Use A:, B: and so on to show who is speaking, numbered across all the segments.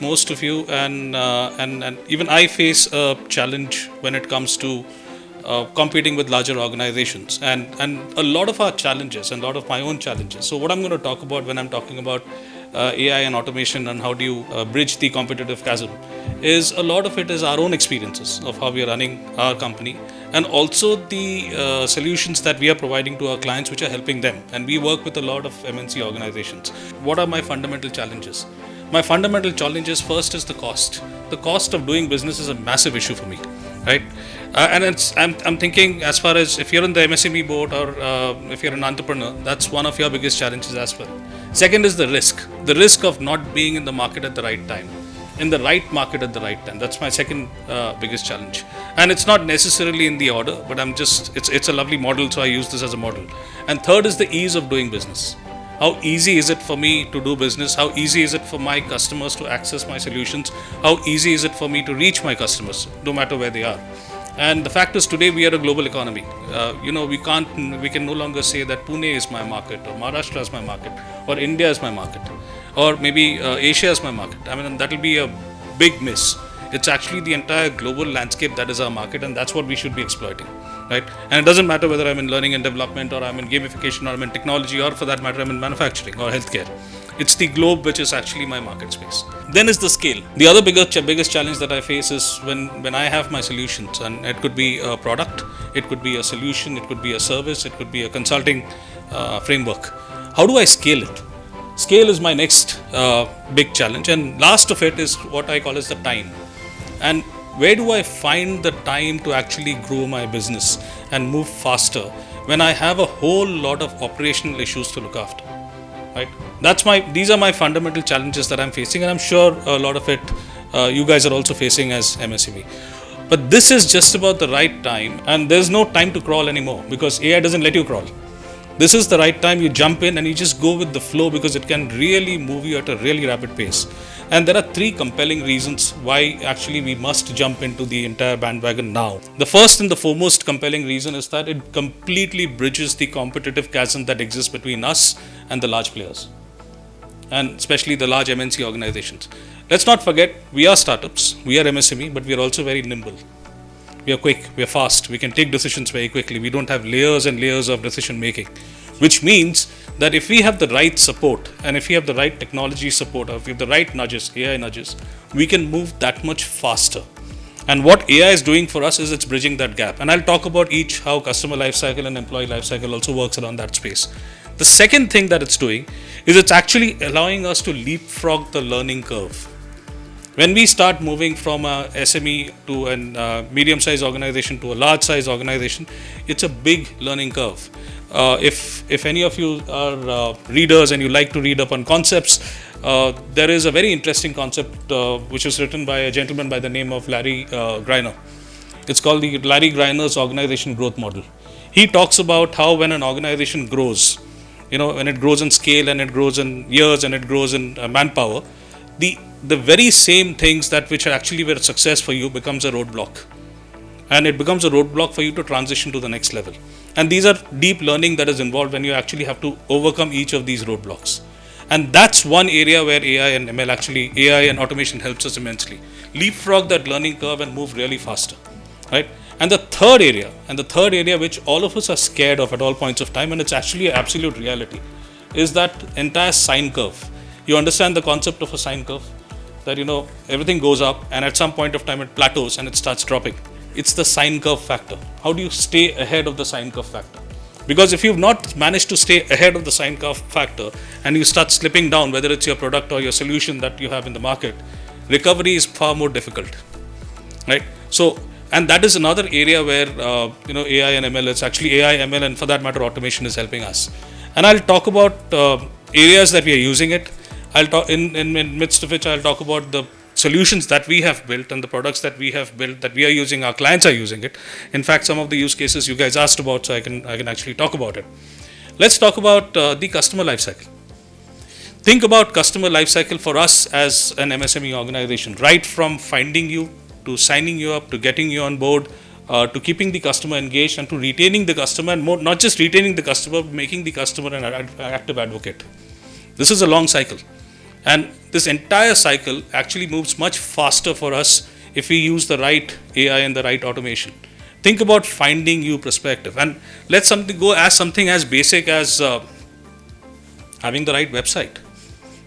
A: most of you, and even I face a challenge when it comes to competing with larger organizations, and a lot of our challenges and a lot of my own challenges. So what I'm going to talk about when I'm talking about AI and automation and how do you bridge the competitive chasm is a lot of it is our own experiences of how we are running our company, and also the solutions that we are providing to our clients which are helping them. And we work with a lot of MNC organizations. What are my fundamental challenges? My fundamental challenge is, first is the cost. The cost of doing business is a massive issue for me, right? And I'm thinking, as far as if you're in the MSME board or if you're an entrepreneur, that's one of your biggest challenges as well. Second is the risk of not being in the market at the right time, in the right market at the right time. That's my second biggest challenge. And it's not necessarily in the order, but it's a lovely model, so I use this as a model. And third is the ease of doing business. How easy is it for me to do business? How easy is it for my customers to access my solutions? How easy is it for me to reach my customers, no matter where they are? And the fact is, today we are a global economy. We can no longer say that Pune is my market, or Maharashtra is my market, or India is my market, or maybe Asia is my market. I mean, that will be a big miss. It's actually the entire global landscape that is our market, and that's what we should be exploiting, right? And it doesn't matter whether I'm in learning and development, or I'm in gamification, or I'm in technology, or for that matter, I'm in manufacturing or healthcare. It's the globe which is actually my market space. Then is the scale. The other biggest challenge that I face is when I have my solutions, and it could be a product, it could be a solution, it could be a service, it could be a consulting framework. How do I scale it? Scale is my next big challenge, and last of it is what I call as the time. And where do I find the time to actually grow my business and move faster when I have a whole lot of operational issues to look after, right? These are my fundamental challenges that I'm facing, and I'm sure a lot of it you guys are also facing as MSME. But this is just about the right time, and there's no time to crawl anymore, because AI doesn't let you crawl. This is the right time. You jump in and you just go with the flow, because it can really move you at a really rapid pace. And there are three compelling reasons why actually we must jump into the entire bandwagon now. The first and the foremost compelling reason is that it completely bridges the competitive chasm that exists between us and the large players, and especially the large MNC organizations. Let's not forget, we are startups, we are MSME, but we are also very nimble. We are quick, we are fast, we can take decisions very quickly. We don't have layers and layers of decision making, which means that if we have the right support, and if we have the right technology support, or if we have the right nudges, AI nudges, we can move that much faster. And what AI is doing for us is it's bridging that gap. And I'll talk about each, how customer lifecycle and employee lifecycle also works around that space. The second thing that it's doing is it's actually allowing us to leapfrog the learning curve. When we start moving from a SME to a medium-sized organization to a large-sized organization, it's a big learning curve. If any of you are readers and you like to read up on concepts, there is a very interesting concept which was written by a gentleman by the name of Larry Greiner. It's called the Larry Greiner's organization growth model. He talks about how when an organization grows, when it grows in scale, and it grows in years, and it grows in manpower, the very same things that which actually were a success for you becomes a roadblock, and it becomes a roadblock for you to transition to the next level. And these are deep learning that is involved when you actually have to overcome each of these roadblocks. And that's one area where AI and automation helps us immensely leapfrog that learning curve and move really faster, right? And the third area which all of us are scared of at all points of time, and it's actually an absolute reality, is that entire sine curve. You understand the concept of a sine curve? That everything goes up, and at some point of time it plateaus and it starts dropping. It's the sine curve factor. How do you stay ahead of the sine curve factor? Because if you've not managed to stay ahead of the sine curve factor and you start slipping down, whether it's your product or your solution that you have in the market, recovery is far more difficult, right? So, and that is another area where AI and ML, it's actually AI, ML, and for that matter automation is helping us. And I'll talk about areas that we are using it. I'll talk in midst of which I'll talk about the solutions that we have built and the products that we have built that we are using. Our clients are using it. In fact, some of the use cases you guys asked about, so I can actually talk about it. Let's talk about the customer lifecycle. Think about customer lifecycle for us as an MSME organization, right from finding you to signing you up to getting you on board, to keeping the customer engaged and to retaining the customer, and not just retaining the customer, but making the customer an active advocate. This is a long cycle. And this entire cycle actually moves much faster for us if we use the right AI and the right automation. Think about finding you perspective, and let something go as something as basic as having the right website.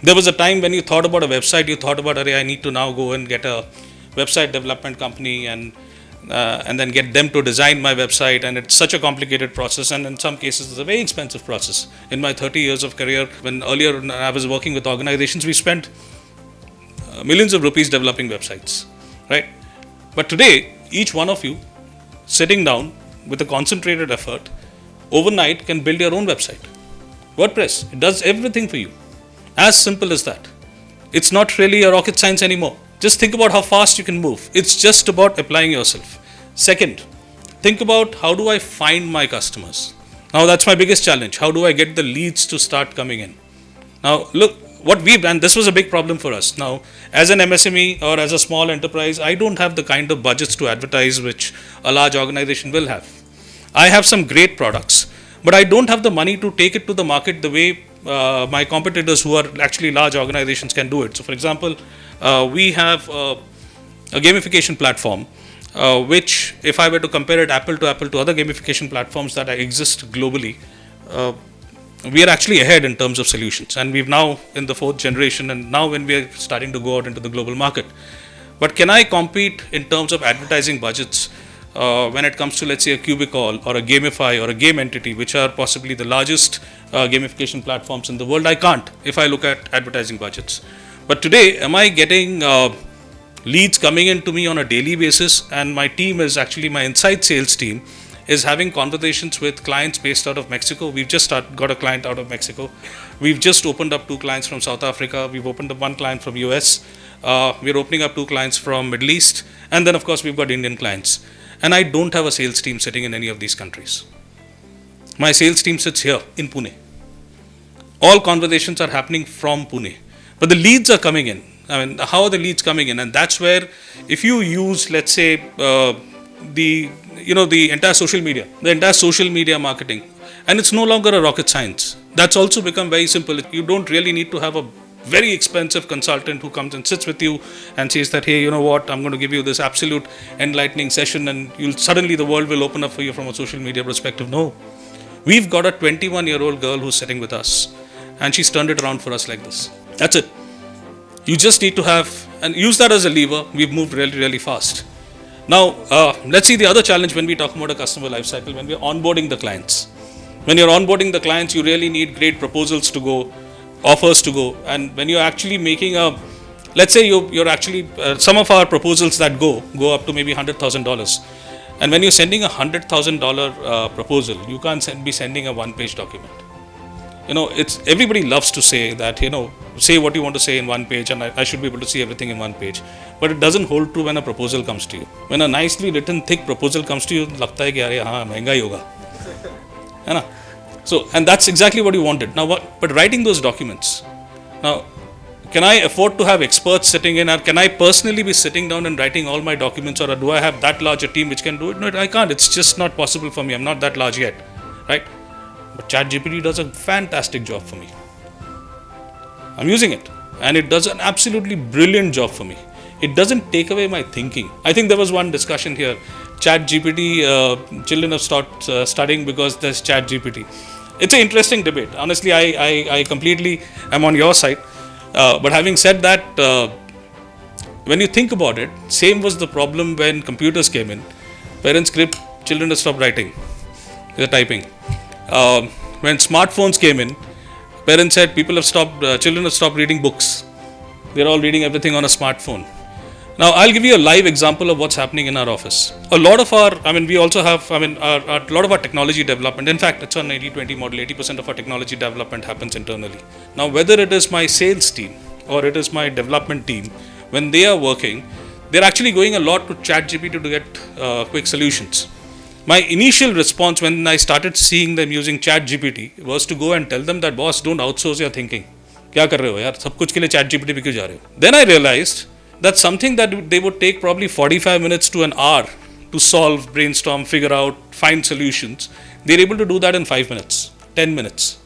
A: There was a time when you thought about a website, you thought about, I need to now go and get a website development company and then get them to design my website, and it's such a complicated process, and in some cases it's a very expensive process. In my 30 years of career, when earlier I was working with organizations, we spent millions of rupees developing websites, right? But today, each one of you sitting down with a concentrated effort overnight can build your own website. WordPress, it does everything for you. As simple as that. It's not really a rocket science anymore. Just think about how fast you can move. It's just about applying yourself. Second, think about, how do I find my customers? Now that's my biggest challenge. How do I get the leads to start coming in? Now look, what we've done, this was a big problem for us. Now, as an MSME or as a small enterprise, I don't have the kind of budgets to advertise which a large organization will have. I have some great products, but I don't have the money to take it to the market the way my competitors who are actually large organizations can do it. So for example, we have a gamification platform which, if I were to compare it apple to other gamification platforms that exist globally, we are actually ahead in terms of solutions, and we've now in the 4th generation, and now when we are starting to go out into the global market. But can I compete in terms of advertising budgets when it comes to, let's say, a Cubicall or a Gamify or a Game Entity, which are possibly the largest gamification platforms in the world? I can't if I look at advertising budgets. But today, am I getting leads coming in to me on a daily basis? And my team is actually, my inside sales team is having conversations with clients based out of Mexico. We've just got a client out of Mexico. We've just opened up 2 clients from South Africa. We've opened up 1 client from US. We're opening up 2 clients from Middle East. And then of course we've got Indian clients. And I don't have a sales team sitting in any of these countries. My sales team sits here in Pune. All conversations are happening from Pune. But the leads are coming in. I mean, how are the leads coming in? And that's where, if you use, let's say, the entire social media marketing, and it's no longer a rocket science. That's also become very simple. You don't really need to have a very expensive consultant who comes and sits with you and says that, hey, you know what, I'm going to give you this absolute enlightening session and suddenly the world will open up for you from a social media perspective. No. We've got a 21-year-old girl who's sitting with us, and she's turned it around for us like this. That's it. You just need to have, and use that as a lever. We've moved really, really fast. Now, let's see the other challenge when we talk about a customer lifecycle, when we're onboarding the clients. When you're onboarding the clients, you really need great proposals to go, offers to go. And when you're actually making let's say you're actually, some of our proposals that go up to maybe $100,000. And when you're sending a $100,000 proposal, you can't be sending a 1-page document. Everybody loves to say that, say what you want to say in 1 page, and I should be able to see everything in 1 page. But it doesn't hold true when a proposal comes to you. When a nicely written, thick proposal comes to you, लगता है कि अरे हाँ महंगा ही होगा, है ना? So, and that's exactly what you wanted. Now, but writing those documents. Now, can I afford to have experts sitting in, or can I personally be sitting down and writing all my documents, or do I have that large a team which can do it? No, I can't. It's just not possible for me. I'm not that large yet, right? But ChatGPT does a fantastic job for me. I'm using it, and it does an absolutely brilliant job for me. It doesn't take away my thinking. I think there was one discussion here. ChatGPT, children have stopped studying because there's ChatGPT. It's an interesting debate. Honestly, I completely am on your side. But having said that, when you think about it, same was the problem when computers came in. Parents script, children have stopped writing. They're typing. When smartphones came in, parents said children have stopped reading books. They're all reading everything on a smartphone. Now, I'll give you a live example of what's happening in our office. A lot of our technology development, in fact, it's an 80-20 model, 80% of our technology development happens internally. Now, whether it is my sales team or it is my development team, when they are working, they're actually going a lot to ChatGPT to get quick solutions. My initial response when I started seeing them using ChatGPT was to go and tell them that, boss, don't outsource your thinking. क्या कर रहे हो यार, सब कुछ के लिए ChatGPT पे क्यों जा रहे हो? Then I realized that's something that they would take probably 45 minutes to an hour to solve, brainstorm, figure out, find solutions. They're able to do that in 5 minutes, 10 minutes.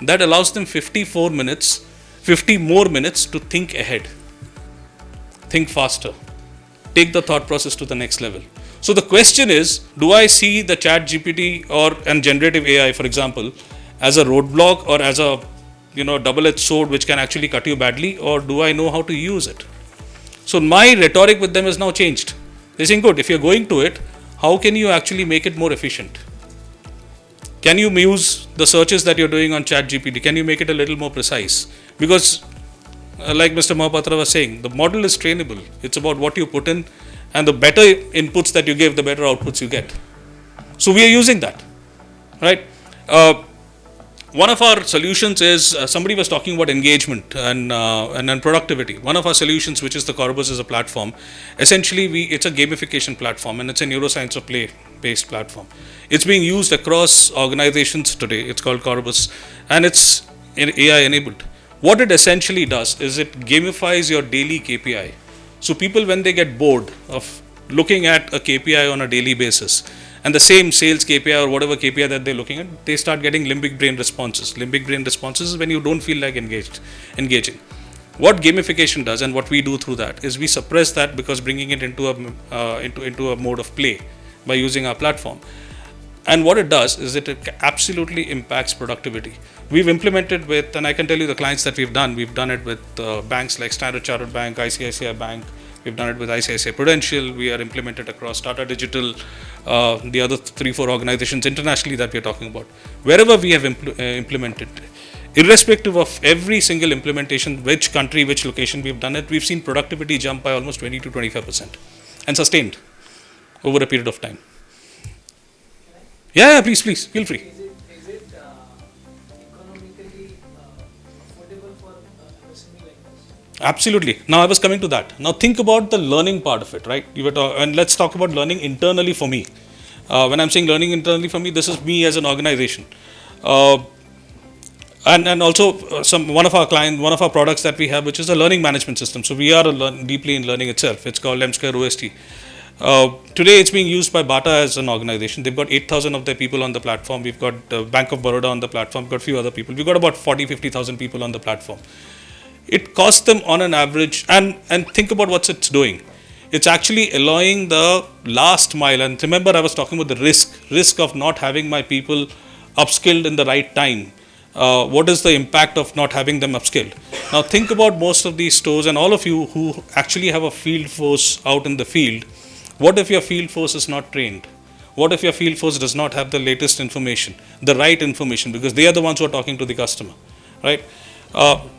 A: That allows them 54 50 more minutes to think ahead, think faster, take the thought process to the next level. So the question is, do I see the chat GPT and generative AI, for example, as a roadblock or as a double-edged sword which can actually cut you badly, or do I know how to use it? So my rhetoric with them is now changed. They're saying, good, if you're going to it, how can you actually make it more efficient? Can you use the searches that you're doing on ChatGPT? Can you make it a little more precise? Because like Mr. Mahapatra was saying, the model is trainable. It's about what you put in, and the better inputs that you give, the better outputs you get. So we are using that, right? One of our solutions is, somebody was talking about engagement and productivity. One of our solutions, which is the Corpus, is a platform. Essentially, it's a gamification platform, and it's a neuroscience of play based platform. It's being used across organizations today. It's called Corpus, and it's AI enabled. What it essentially does is it gamifies your daily KPI. So people, when they get bored of looking at a KPI on a daily basis, and the same sales KPI or whatever KPI that they're looking at, they start getting limbic brain responses. Limbic brain responses is when you don't feel like engaging. What gamification does, and what we do through that, is we suppress that, because bringing it into a mode of play by using our platform. And what it does is it absolutely impacts productivity. We've implemented with, and I can tell you the clients that we've done it with banks like Standard Chartered Bank, ICICI Bank. We've done it with ICICI Prudential. We are implemented across Tata Digital, the other 3-4 organizations internationally that we are talking about. Wherever we have implemented, irrespective of every single implementation, which country, which location we've done it, we've seen productivity jump by almost 20 to 25% and sustained over a period of time. Yeah, please, feel free.
B: Is it economically affordable for MSME like us?
A: Absolutely. Now I was coming to that. Now think about the learning part of it, right? And let's talk about learning internally for me. When I'm saying learning internally for me, this is me as an organization. And also one of our products that we have, which is a learning management system. So we are deeply in learning itself. It's called M2 OST. Today it's being used by Bata as an organization. They've got 8,000 of their people on the platform. We've got Bank of Baroda on the platform. We've got a few other people. We've got about 40-50,000 people on the platform. It costs them on an average, and think about what it's doing. It's actually allowing the last mile. And remember, I was talking about the risk of not having my people upskilled in the right time. What is the impact of not having them upskilled? Now think about most of these stores, and all of you who actually have a field force out in the field. What if your field force is not trained? What if your field force does not have the latest information, the right information, because they are the ones who are talking to the customer, right?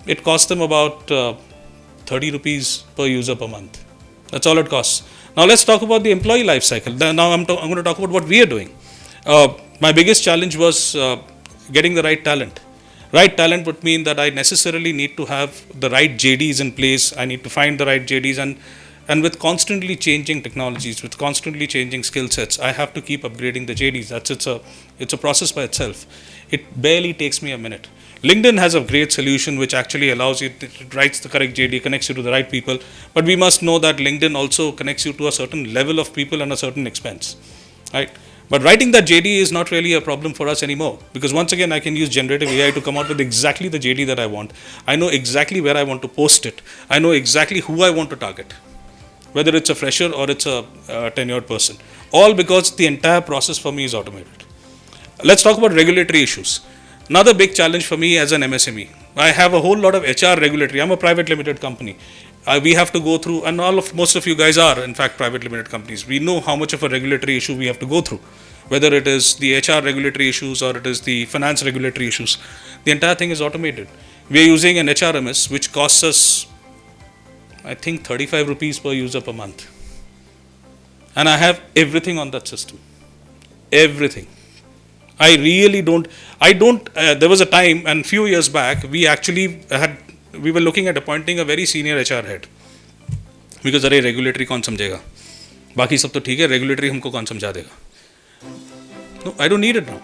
A: It costs them about 30 rupees per user per month. That's all it costs. Now let's talk about the employee life cycle. Now I'm going to talk about what we are doing. My biggest challenge was getting the right talent. Right talent would mean that I necessarily need to have the right JDs in place. I need to find the right JDs, and with constantly changing technologies, with constantly changing skill sets, I have to keep upgrading the JDs. It's a process by itself. It barely takes me a minute. LinkedIn has a great solution which actually allows you, it writes the correct JD, connects you to the right people. But we must know that LinkedIn also connects you to a certain level of people and a certain expense, right? But writing that JD is not really a problem for us anymore, because once again, I can use generative AI to come out with exactly the JD that I want. I know exactly where I want to post it. I know exactly who I want to target, whether it's a fresher or it's a tenured person. All because the entire process for me is automated. Let's talk about regulatory issues. Another big challenge for me as an MSME. I have a whole lot of HR regulatory. I'm a private limited company. We have to go through, and most of you guys are in fact private limited companies. We know how much of a regulatory issue we have to go through, whether it is the HR regulatory issues or it is the finance regulatory issues. The entire thing is automated. We are using an HRMS which costs us, I think, 35 rupees per user per month. And I have everything on that system. Everything. I really don't, there was a time, and few years back, we were looking at appointing a very senior HR head. Because अरे regulatory कौन समझेगा? बाकी सब तो ठीक है, regulatory हमको कौन समझा देगा? No, I don't need it now.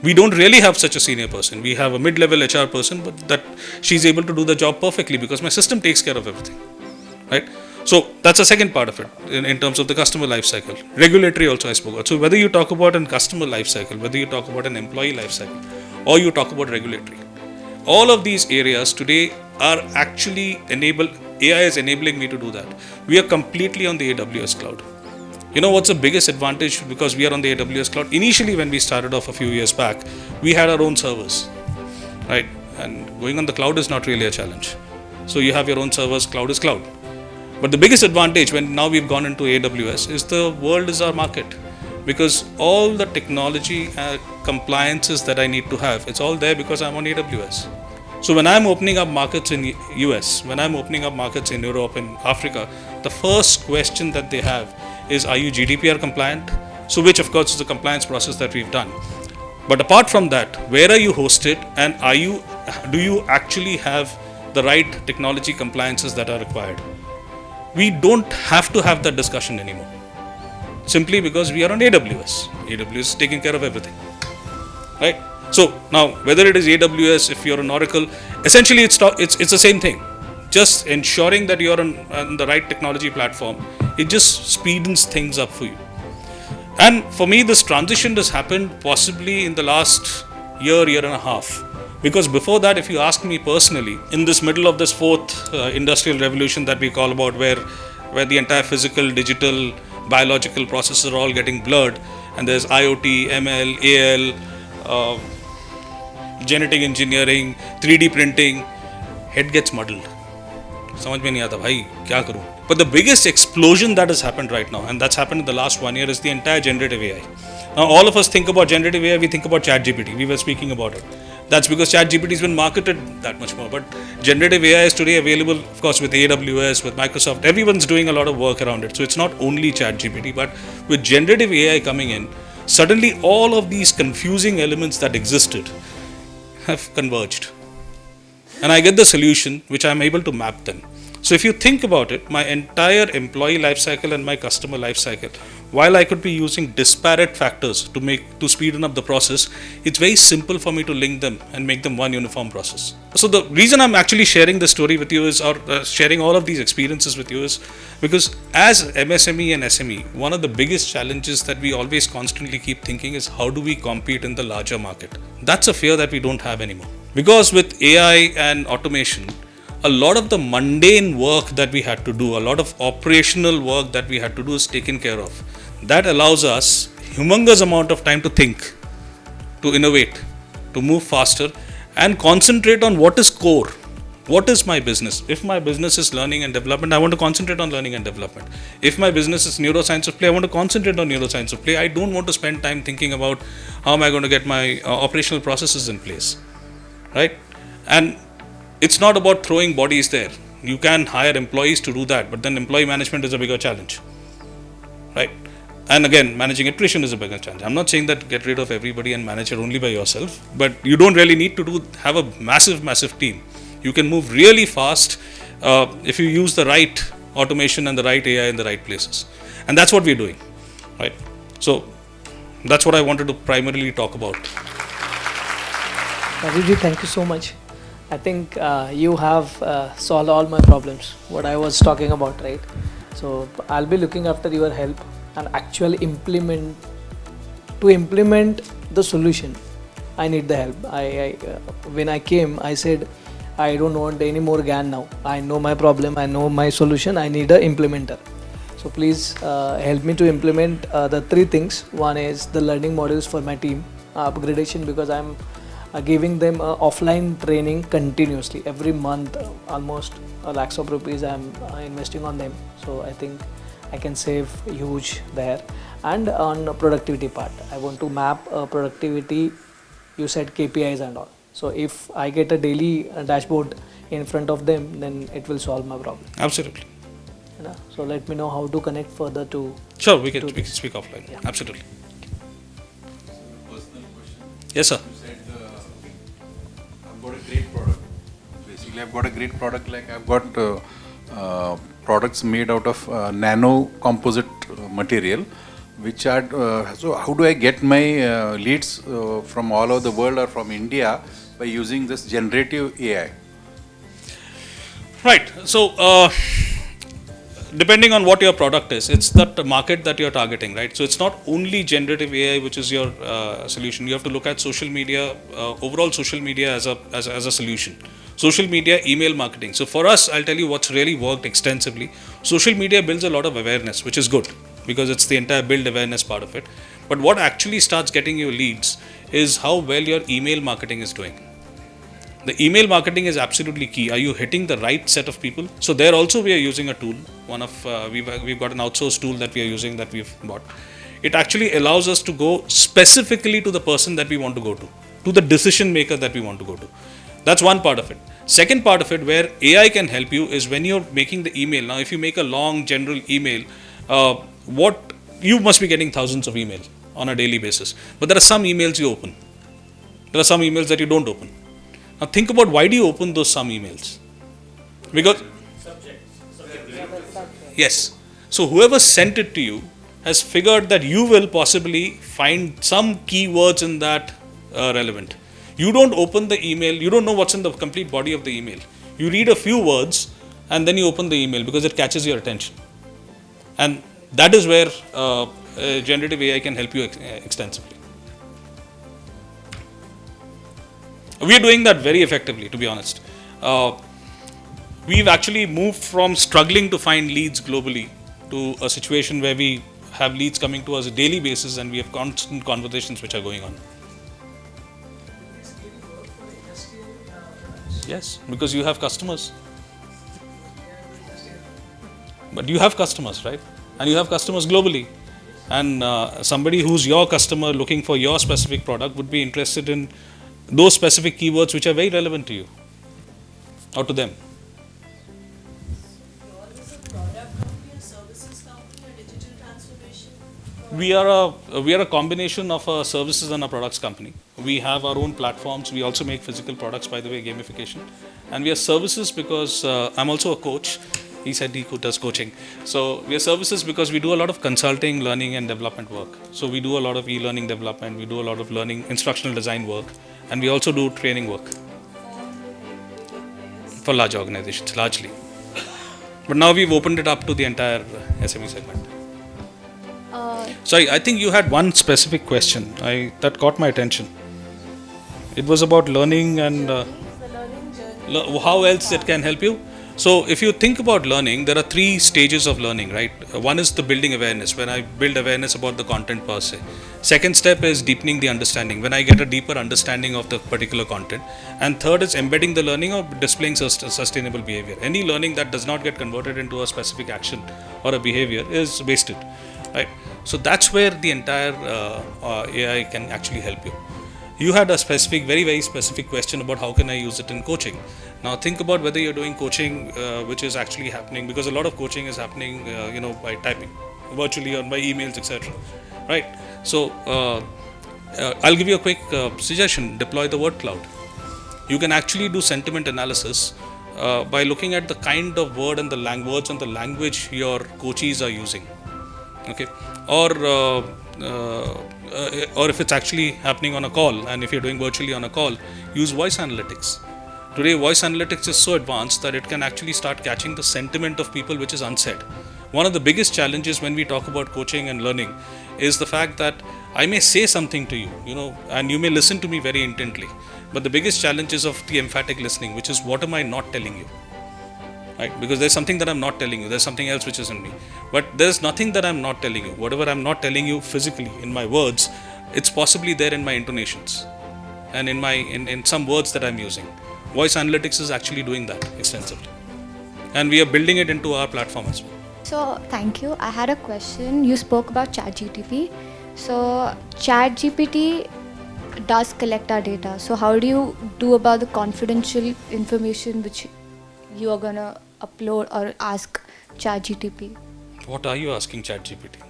A: We don't really have such a senior person. We have a mid-level HR person, but that she's able to do the job perfectly because my system takes care of everything, right? So that's the second part of it in terms of the customer life cycle. Regulatory also I spoke about. So whether you talk about a customer life cycle, whether you talk about an employee life cycle, or you talk about regulatory, all of these areas today are actually AI is enabling me to do that. We are completely on the AWS cloud. You know what's the biggest advantage because we are on the AWS cloud? Initially, when we started off a few years back, we had our own servers, right? And going on the cloud is not really a challenge. So you have your own servers, cloud is cloud. But the biggest advantage when now we've gone into AWS is the world is our market, because all the technology compliances that I need to have, it's all there because I'm on AWS. So when I'm opening up markets in US, when I'm opening up markets in Europe and Africa, the first question that they have is, are you GDPR compliant? So which of course is the compliance process that we've done. But apart from that, where are you hosted, and do you actually have the right technology compliances that are required? We don't have to have that discussion anymore, simply because we are on AWS. AWS is taking care of everything, right? So now, whether it is AWS, if you're on Oracle, essentially it's the same thing. Just ensuring that you're on the right technology platform, it just speeds things up for you. And for me, this transition has happened possibly in the last year and a half. Because before that, if you ask me personally, in this middle of this fourth industrial revolution that we call about, where the entire physical, digital, biological processes are all getting blurred, and there's IoT, ML, AL, genetic engineering, 3D printing, head gets muddled. समझ में नहीं आता भाई क्या करूं. But the biggest explosion that has happened right now, and that's happened in the last 1 year, is the entire generative AI. Now all of us think about generative AI, we think about ChatGPT. We were speaking about it. That's because ChatGPT has been marketed that much more. But generative AI is today available, of course, with AWS, with Microsoft. Everyone's doing a lot of work around it. So it's not only ChatGPT, but with generative AI coming in, suddenly all of these confusing elements that existed have converged. And I get the solution, which I'm able to map them. So if you think about it, my entire employee lifecycle and my customer lifecycle, while I could be using disparate factors to speeden up the process, it's very simple for me to link them and make them one uniform process. So the reason I'm actually sharing this story with you is, or sharing all of these experiences with you, is because as MSME and SME, one of the biggest challenges that we always constantly keep thinking is, how do we compete in the larger market? That's a fear that we don't have anymore. Because with AI and automation, a lot of the mundane work that we had to do, a lot of operational work that we had to do is taken care of. That allows us humongous amount of time to think, to innovate, to move faster, and concentrate on what is core. What is my business? If my business is learning and development, I want to concentrate on learning and development. If my business is neuroscience of play, I want to concentrate on neuroscience of play. I don't want to spend time thinking about how am I going to get my operational processes in place, right? And it's not about throwing bodies there. You can hire employees to do that, but then employee management is a bigger challenge, right? And again, managing attrition is a bigger challenge. I'm not saying that get rid of everybody and manage it only by yourself, but you don't really need to have a massive team. You can move really fast if you use the right automation and the right AI in the right places. And that's what we're doing, right? So that's what I wanted to primarily talk about.
B: Rajib, thank you so much. I think you have solved all my problems, what I was talking about, right? So I'll be looking after your help and actually implement the solution. I need the help. When I came, I said, I don't want any more GAN now. I know my problem, I know my solution, I need an implementer. So please help me to implement the 3 things. One is the learning modules for my team, upgradation, because I'm giving them offline training continuously. Every month, almost lakhs of rupees I'm investing on them. So I think I can save huge there. And on productivity part, I want to map productivity. You said KPIs and all. So if I get a daily dashboard in front of them, then it will solve my problem.
A: Absolutely.
B: You know? So let me know how to connect further to.
A: Sure, we can speak offline. Yeah. Absolutely.
C: Personal question.
A: Yes, sir.
C: You said I've got a great product. Basically, I've got a great product. Like I've got products made out of nano composite material, which are so how do I get my leads from all over the world or from India by using this generative AI?
A: Right. So depending on what your product is, it's that market that you're targeting, right? So it's not only generative AI which is your solution. You have to look at social media, overall social media as a solution. social media, email marketing. So for us, I'll tell you what's really worked extensively. Social media builds a lot of awareness, which is good because it's the entire build awareness part of it. But what actually starts getting you leads is how well your email marketing is doing. The email marketing is absolutely key. Are you hitting the right set of people? So there also we are using a tool. We've got an outsourced tool that we are using that we've bought. It actually allows us to go specifically to the person that we want to go to the decision maker that we want to go to. That's one part of it. Second part of it where AI can help you is when you're making the email. Now, if you make a long general email, what you must be getting thousands of emails on a daily basis. But there are some emails you open. There are some emails that you don't open. Now think about why do you open those some emails? Because yes. So whoever sent it to you has figured that you will possibly find some keywords in that relevant. You don't open the email, you don't know what's in the complete body of the email. You read a few words and then you open the email because it catches your attention. And that is where generative AI can help you extensively. We are doing that very effectively, to be honest. We've actually moved from struggling to find leads globally to a situation where we have leads coming to us on a daily basis and we have constant conversations which are going on. Yes, because you have customers. But you have customers, right? And you have customers globally. And somebody who's your customer looking for your specific product would be interested in those specific keywords which are very relevant to you or to them. We are a combination of a services and a products company. We have our own platforms. We also make physical products, by the way, gamification. And we are services because I'm also a coach. He said he does coaching. So we are services because we do a lot of consulting, learning and development work. So we do a lot of e-learning development. We do a lot of learning, instructional design work. And we also do training work for large organizations, largely. But now we've opened it up to the entire SME segment. Sorry, I think you had one specific question that caught my attention. It was about learning and how else it can help you. So if you think about learning, there are 3 stages of learning, right? One is the building awareness, when I build awareness about the content per se. Second step is deepening the understanding, when I get a deeper understanding of the particular content. And third is embedding the learning or displaying sustainable behavior. Any learning that does not get converted into a specific action or a behavior is wasted, right? So that's where the entire AI can actually help you. You had a specific, very, very specific question about how can I use it in coaching. Now think about whether you're doing coaching which is actually happening, because a lot of coaching is happening by typing, virtually or by emails, etc. Right? So I'll give you a quick suggestion. Deploy the word cloud. You can actually do sentiment analysis by looking at the kind of word and the words and the language your coachees are using. Okay, or if it's actually happening on a call, and if you're doing virtually on a call, use voice analytics. Today, voice analytics is so advanced that it can actually start catching the sentiment of people which is unsaid. One of the biggest challenges when we talk about coaching and learning is the fact that I may say something to you, and you may listen to me very intently. But the biggest challenge is of the emphatic listening, which is what am I not telling you? Right? Because there's something that I'm not telling you. There's something else which is in me. But there's nothing that I'm not telling you. Whatever I'm not telling you physically in my words, it's possibly there in my intonations and in some words that I'm using. Voice analytics is actually doing that extensively. And we are building it into our platform as well.
D: So, thank you. I had a question. You spoke about ChatGPT. So, ChatGPT does collect our data. So, how do you do about the confidential information which you are going to upload or ask ChatGPT?
A: What are you asking ChatGPT?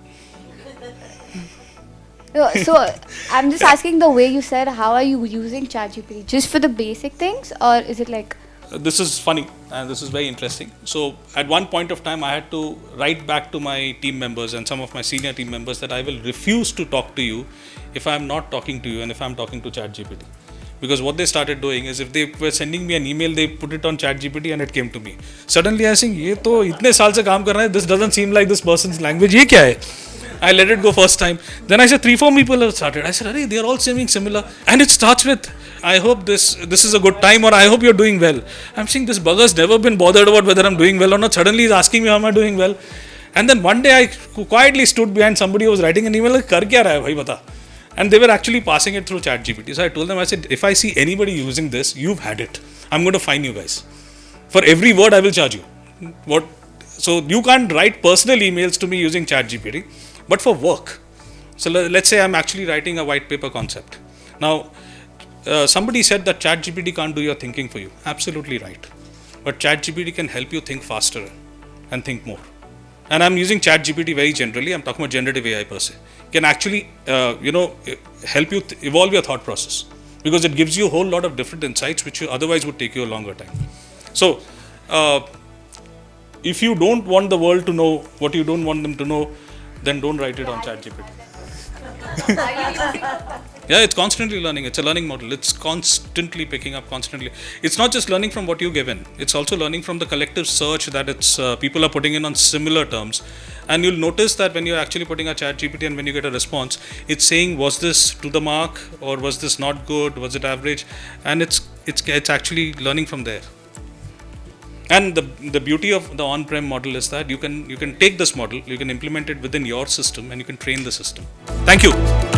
D: So I'm just asking the way you said, how are you using ChatGPT? Just for the basic things, or is it like...
A: This is funny and this is very interesting. So at one point of time I had to write back to my team members and some of my senior team members that I will refuse to talk to you if I am not talking to you and if I am talking to ChatGPT. Because what they started doing is if they were sending me an email, they put it on ChatGPT and it came to me. Suddenly I think, ये तो इतने साल से काम कर रहा है, this doesn't seem like this person's language. ये क्या है? I let it go first time. Then I said 3-4 people have started. I said, Arey, they are all saying similar. And it starts with, I hope this is a good time, or I hope you're doing well. I'm saying this bugger's never been bothered about whether I'm doing well or not. Suddenly he's asking me how am I doing well. And then one day I quietly stood behind somebody who was writing an email, like, kar kya raha hai bhai bata? And they were actually passing it through ChatGPT. So I told them, I said, if I see anybody using this, you've had it. I'm going to fine you guys. For every word, I will charge you. What? So you can't write personal emails to me using ChatGPT, but for work. So let's say I'm actually writing a white paper concept. Now, somebody said that ChatGPT can't do your thinking for you. Absolutely right. But ChatGPT can help you think faster and think more. And I'm using ChatGPT very generally. I'm talking about generative AI per se. Can actually, help you evolve your thought process, because it gives you a whole lot of different insights which otherwise would take you a longer time. So, if you don't want the world to know what you don't want them to know, then don't write it on ChatGPT. Yeah, it's constantly learning. It's a learning model. It's constantly picking up, constantly. It's not just learning from what you give in. It's also learning from the collective search that it's people are putting in on similar terms. And you'll notice that when you're actually putting a ChatGPT and when you get a response, it's saying, was this to the mark, or was this not good? Was it average? And it's actually learning from there. And the beauty of the on-prem model is that you can take this model, you can implement it within your system, and you can train the system. Thank you.